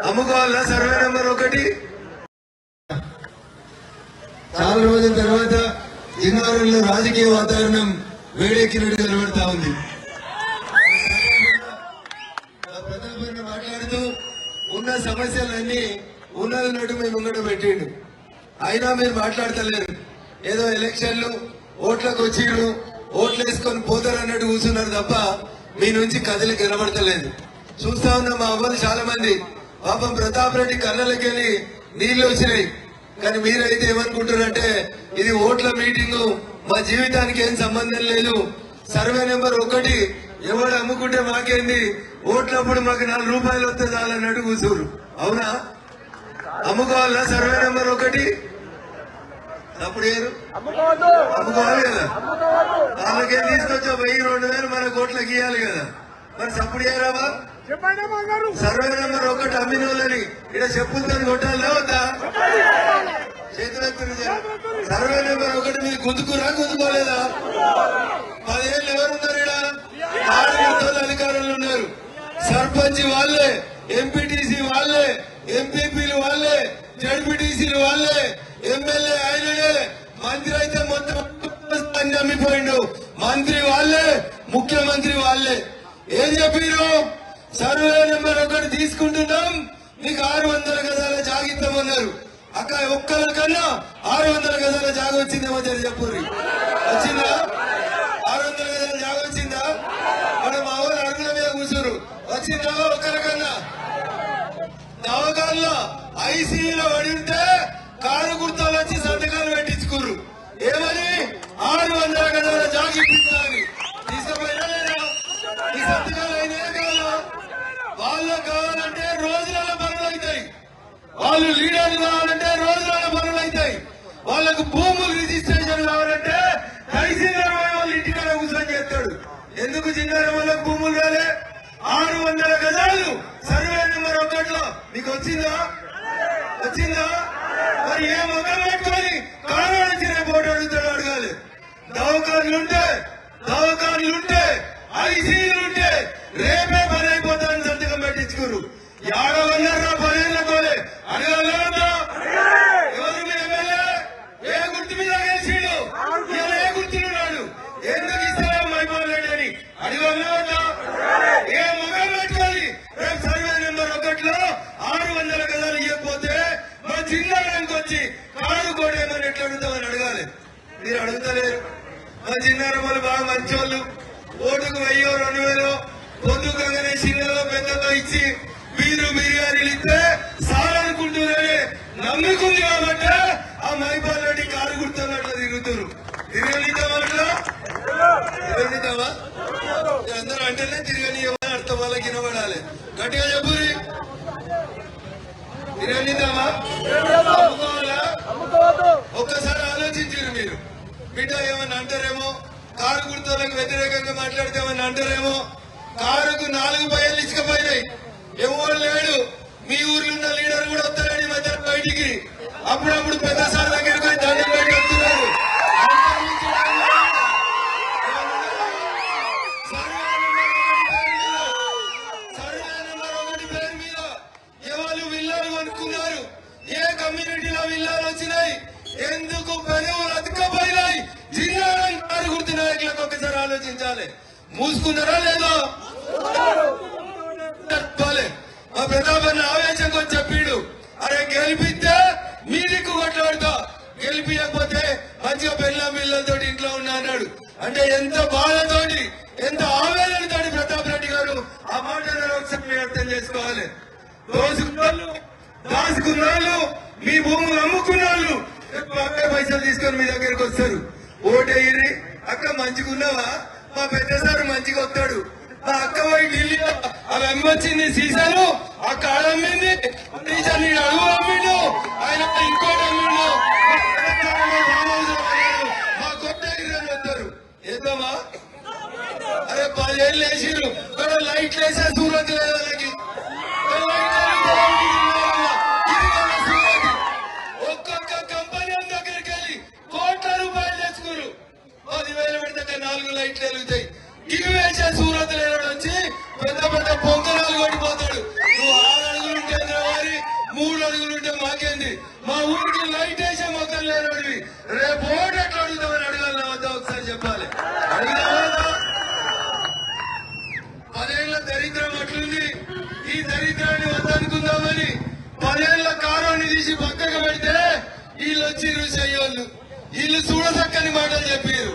అమ్ముకోవాలా survey number 1 చాలా రోజుల తర్వాత జిన్నారంలో రాజకీయ వాతావరణం వేడెక్కినట్టు కనబడతా ఉంది. ప్రతాపన్న మాట్లాడుతూ ఉన్న సమస్యలన్నీ ఉన్నది మేము ముంగట పెట్టిండు. అయినా మీరు మాట్లాడతలేరు. ఏదో ఎలక్షన్లు ఓట్లకు వచ్చిండు, ఓట్లు వేసుకొని పోతారు అన్నట్టు కూర్చున్నారు తప్ప మీ నుంచి కదిలి కనబడతలేదు. చూస్తా ఉన్నా మా అవ్వలు చాలా మంది పాపం ప్రతాప్ రెడ్డి కళ్ళకెళ్ళి నీళ్లు వచ్చినాయి. కానీ మీరైతే ఏమనుకుంటారంటే ఇది ఓట్ల మీటింగు, మా జీవితానికి ఏం సంబంధం లేదు, సర్వే నెంబర్ 1 ఎవడు అమ్ముకుంటే మాకేంది, ఓట్లప్పుడు మాకు 4 రూపాయలు వస్తే చాలన్నట్టు కూర్చోరు. అవునా? అమ్ముకోవాలా సర్వే నెంబర్ 1? అప్పుడు అమ్ముకోవాలి కదా. వాళ్ళకేం తీసుకొచ్చా 1000-2000 మన కోట్లకి ఇవ్వాలి కదా. మరి సప్పుడు చేయరావా? సర్వే నెంబర్ 1 అమ్మిన వాళ్ళని ఇక్కడ చెప్పులతో కొట్టాలా వద్దా? చేతులెత్తులు. సర్వే నెంబర్ 1 మీరు గుంజుకోలేదా? 10 ఏళ్ళు ఎవరున్నారు ఇక్కడ? అధికారులు ఉన్నారు. సర్పంచ్ వాళ్ళే, ఎంపీటీసీ వాళ్ళే, ఎంపీపీలు వాళ్ళే, జడ్పీటీసీలు వాళ్ళే, ఎమ్మెల్యే ఆయననే, మంత్రి అయితే మొత్తం అమ్మిపోయిండు. మంత్రి వాళ్ళే, ముఖ్యమంత్రి వాళ్ళే. ఏం చెప్పారు? సర్వే నెంబర్ 1 తీసుకుంటున్నాం, మీకు 600 గజాల జాగిస్తామన్నారు. అక్క ఒక్కల కన్నా 600 గజాల జాగ వచ్చిందేమో చెప్పుర్రి. వచ్చిందా? 600 గజాల జాగ వచ్చిందా? మనం మా ఊరు అడుగుల మీద కూర్చురు. వచ్చిందా ఒక్కల కన్నా? దవాఖానలో ఐసీయూలో పడితే కారు గుర్తాలు వచ్చి సంతకాలు పెట్టించుకుర్రు. ఏమని? 600 గజాల జాగ ఇప్పించాలని. తీసుకుపోయినా లేదా? ఈ సంతకాలు అయినా కావాలా? వాళ్ళకు కావాలంటే రోజులలో పనులు అవుతాయి. వాళ్ళు లీడర్లు కావాలంటే రోజులలో పనులు అవుతాయి. వాళ్ళకు భూములు రిజిస్ట్రేషన్ కావాలంటే తహసీల్దార్ వాళ్ళు ఇంటికాడ కూర్చొని చేస్తాడు. ఎందుకు జిన్నారం వాళ్ళకు భూములు రాలే? 600 గజాలు సర్వే నెంబర్ 1లో మీకు వచ్చిందా? వచ్చిందా? మరి ఏ మొగలు పెట్టుకొని కారణం చిన్న పోటీ అడుగుతాడు అడగాలి. దవాఖాన్లుంటే ఐసీయూలుంటే రేపే పని అయిపోతారని సంతకం పెట్టించుకోరు. 50 పదేళ్ల కోలే అడగాలి. ఎవరు మీ ఎమ్మెల్యే? ఏ గుర్తు మీద గెలిచిండు? ఇలా ఏ గుర్తులున్నాడు? ఎందుకు ఇస్తారా మైపాలరెడ్డి అని అడగాలి. ఏ మొగలు పెట్టుకొని రేపు సర్వే నెంబర్ 1లో 600 గజాలు ఇవ్వకపోతే మా జిన్నారానికి వచ్చి కాడు కోడేమని ఎట్లా అడుగుతామని అడగాలి. మీరు అడుగుతలేరు. మా జిన్నారం వాళ్ళు బాగా మంచోళ్ళు. ఓటుకు 1000-2000 పొద్దుగానే చిన్నలో పెద్దతో ఇచ్చి మీరు బిర్యానీలు ఇస్తే సాలనుకుంటున్నారే నమ్ముకుంది కాబట్టి ఆ మైపాలరెడ్డి కారు గుర్తున్నట్లు తిరుగుతారు. తిరగనిద్దామా? అందరూ అంటేనే తిరగనియమని అర్థం. వాళ్ళకి వినబడాలి. గట్టిగా చెప్పురి. తిరగనిద్దామా? అమ్ముకోవాలా? ఒక్కసారి ఆలోచించారు మీరు. బిడ్డ ఏమన్నా అంటారేమో, కారు గుర్తులకు వ్యతిరేకంగా మాట్లాడితే ఏమన్నా అంటారేమో. కారుకు 4 బయలు ఇసుకపోయినాయి. ఎవరు లేడు. మీ ఊర్లో ఉన్న లీడర్ కూడా వస్తారని మధ్య బయటికి అప్పుడప్పుడు పెద్ద సార్ దగ్గరికి పోయి దండం పెట్టి వస్తున్నారు. సర్వే నెంబర్ 1 పేరు మీద ఎవరు విల్లాలు కొనుక్కున్నారు? ఏ కమ్యూనిటీలో విల్లాలు వచ్చినాయి? ఎందుకు పెనువులు అతుకపోయినాయి? జిల్లాలను కారు గుర్తు నాయకులకు ఒకసారి ఆలోచించాలి. మూసుకున్నారా లేదా? మా ప్రతాపన్న ఆవేశం కొంచెం చెప్పిండు. అరే గెలిపిస్తే మీ దిక్కు కొట్లాడుతా, గెలిపియకపోతే మంచిగా పిల్లలతో ఇంట్లో ఉన్నా అన్నాడు. అంటే ఎంత బాధతోటి, ఎంత ఆవేదనతోటి ప్రతాప్ రెడ్డి గారు ఆ మాట ఒకసారి అర్థం చేసుకోవాలి. దాచుకున్నాళ్ళు, మీ భూములు అమ్ముకున్నాళ్ళు పైసలు తీసుకొని మీ దగ్గరికి వస్తారు. ఓటేయ్యి. అక్క మంచిగున్నావా? మా పెద్ద సారు మంచిగా వస్తాడు. మా అక్క పోయి ఢిల్లీలో అవి అమ్మొచ్చింది సీసాలు, ఆ కాడ అమ్మింది, అడుగు అమ్మిండు, ఆయన ఇంకోటి అమ్మిండు. మా కొత్త వస్తారు. ఏద్దామా? అరే 10 ఏళ్ళు వేసిరు. లైట్లు వేసే సూరత్ లేదు వాళ్ళకి. ఒక్కొక్క కంపెనీ దగ్గరికి వెళ్ళి కోట్ల రూపాయలు తెచ్చుకోరు. 10,000 పెడితే 4 లైట్లు వెలుగుతాయి. ఇవి వేసే సూరత్ లేని వచ్చి పెద్ద పెద్ద పొంగనాలు కొట్టిపోతాడు. నువ్వు 6 అడుగులు ఉంటే 3 అడుగులు ఉంటే మాకేంది, మా ఊరికి లైట్ వేసే మొక్కలు లేనడివి రేపు ఓటు ఎట్లా అడుగుతామని అడగాలి వద్దా ఒకసారి చెప్పాలి. అడిగినా 10 ఏళ్ల దరిద్రం అట్లుంది. ఈ దరిద్రాన్ని వద్దనుకుందామని 10 ఏళ్ల కారాన్ని తీసి పక్కకు పెడితే వీళ్ళు వచ్చిర్రు చెయ్యోళ్ళు. వీళ్ళు చూడసక్కని మాటలు చెప్పారు.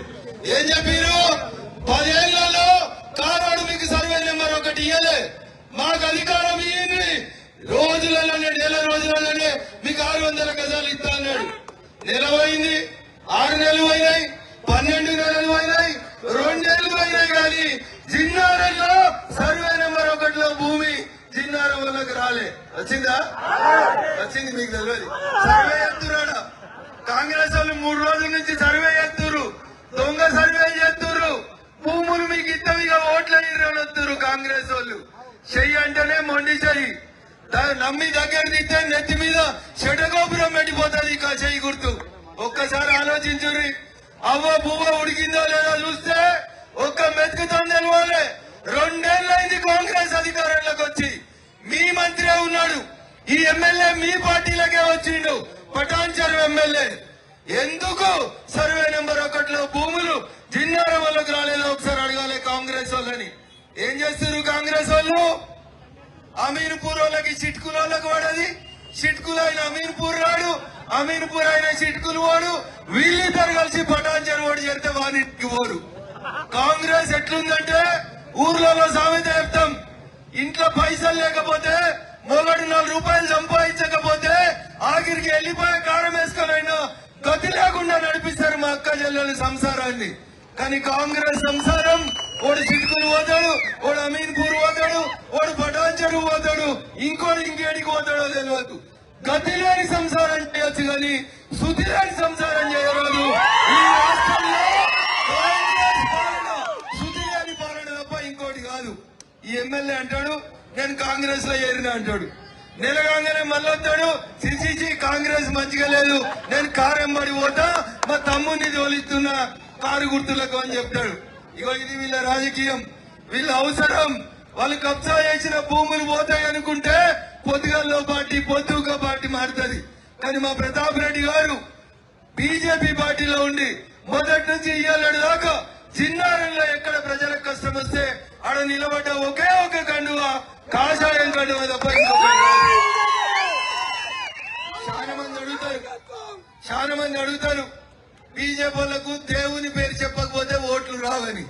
ఏం చెప్పారు? 10 ఏళ్లలో కారాడు మీకు సర్వే నెంబర్ 1 ఇయ్యలే, మాకు అధికారం ఇయ్యండి, రోజులలోనే 1 రోజులలోనే మీకు 600 గజాలు ఇస్తా అన్నాడు. నెల పోయింది, 6 నెలలు పోయినాయి, 12 నెలలు పోయినాయి, 2 నెలలు పోయినాయి. కానీ జిన్నారంలో సర్వే నెంబర్ 1లో భూమి జిన్నారం వాళ్ళకి రాలే. వచ్చిందా? వచ్చింది. మీకు తెలియదు. సర్వే చేస్తున్నాడా కాంగ్రెస్ వాళ్ళు? 3 రోజుల నుంచి సర్వే చేస్తున్నారు, దొంగ సర్వే చేస్తున్నారు. భూములు మీకు ఇద్దమిగా ఓట్ల వస్తున్నారు కాంగ్రెస్ వాళ్ళు. చెయ్యి అంటేనే మొండి చెయ్యి, నమ్మి దగ్గర తీస్తే నెత్తి మీద చెడగోపురం పెట్టిపోతుంది. ఇక చెయ్యి గుర్తు ఒక్కసారి ఆలోచించుర్రి. అవ్వ పువ్వ ఉడికిందో లేదో చూస్తే ఒక్క మెతుకుతో తెలవాలి. 2 ఏళ్ళైంది కాంగ్రెస్ అధికారంలోకి వచ్చి. మీ మంత్రి ఉన్నాడు, ఈ ఎమ్మెల్యే మీ పార్టీలకే వచ్చిండు, పటాన్చెరు ఎమ్మెల్యే. ఎందుకు సర్వే నెంబర్ 1లో భూములు జిన్నారం వాళ్ళకి రాలేదో ఒకసారి అడగాలి కాంగ్రెస్ వాళ్ళని. ఏం చేస్తారు కాంగ్రెస్ వాళ్ళు? అమీన్పూర్ వాళ్ళకి చిట్కుల వాళ్ళకి వాడది, చిట్కులు ఆయన అమీన్పూర్ రాడు, అమీన్పూర్ ఆయన చిట్కులు వాడు. వీళ్ళిద్దరు కలిసి పటాన్చెరు ఓడి చేస్తే వానికి పోరు. కాంగ్రెస్ ఎట్లుందంటే ఊర్లలో సామెత చెప్తాం, ఇంట్లో పైసలు లేకపోతే మొగడు 4 రూపాయలు సంపాదించకపోతే ఆఖరికి వెళ్ళిపోయే కారం వేసుకొని గతి లేకుండా నడిపిస్తారు మా అక్క చెల్లెల సంసారాన్ని. కానీ కాంగ్రెస్ సంసారం ఓడు చిట్కులు పోతాడు, ఓడు అమీన్పూర్ పోతాడు, ఓడు పటాన్చెరు పోతాడు, ఇంకేడికి పోతాడో తెలియదు. గతి లేని సంసారం చేయొచ్చు కానీ శుద్ధి లేని సంసారం చేయరాదు. ఈ రాష్ట్రంలో కాంగ్రెస్ పాలన శుద్ధి లేని పాలన తప్ప ఇంకోటి కాదు. ఈ ఎమ్మెల్యే అంటాడు నేను కాంగ్రెస్ లో చేరిన అంటాడు, నెలగానే మళ్ళొస్తాడు సిసిసి కాంగ్రెస్ మంచిగా లేదు, నేను కారు ఎంబడి పోతా, మా తమ్ముడిని తోలిస్తున్నా కారు గుర్తులకు అని చెప్తాడు. ఇగో ఇది వీళ్ళ రాజకీయం, వీళ్ళ అవసరం. వాళ్ళు కబ్జా చేసిన భూములు పోతాయి అనుకుంటే పొద్దుగాల్లో పార్టీ పొద్దుగా పార్టీ మారుతుంది. కానీ మా ప్రతాప్ రెడ్డి గారు బీజేపీ పార్టీలో ఉండి మొదటి నుంచి ఇయ్యాలడు దాకా చిన్నారంలో ఎక్కడ ప్రజలకు కష్టం వస్తే ఆడ నిలబడ్డ ఒకే ఒక కండువా కాషాయం కండువా తప్ప ఇంకొకటి కాదు. చాలా మంది అడుగుతారు బీజేపీ వాళ్ళకు దేవుని పేరు చెప్పకపోతే ఓట్లు రావని.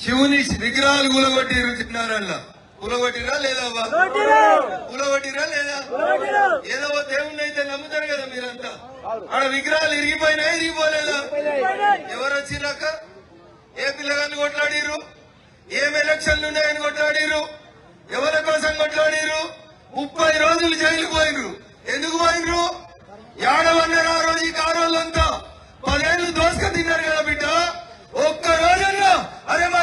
శివుని విగ్రహాలు కూలగొట్టిరు చిన్నారల్లా. కూలగొట్టిరా లేదా? కూలగొట్టిరా లేదా? ఏదో దేవుణ్ణి అయితే నమ్ముతారు కదా మీరంతా. ఆడ విగ్రహాలు ఇరిగిపోయినాయి, ఇరిగిపోలేదా? ఎవరు వచ్చిరాక ఏ పిల్లగాళ్ళు కొట్లాడిరు, ఏం ఎలక్షన్లు ఉన్నాయని కొట్లాడిరు, ఎవరి కోసం కొట్లాడిరు? 30 రోజులు జైలుకు పోయినరు. ఎందుకు పోయినరు? ఏడవన్నారు ఆ రోజు ఈ కారోళ్ళంతా 10 ఏళ్లు దోసుక తిన్నారు కదా బిడ్డ. ఒక్క రోజుల్లో అరే మా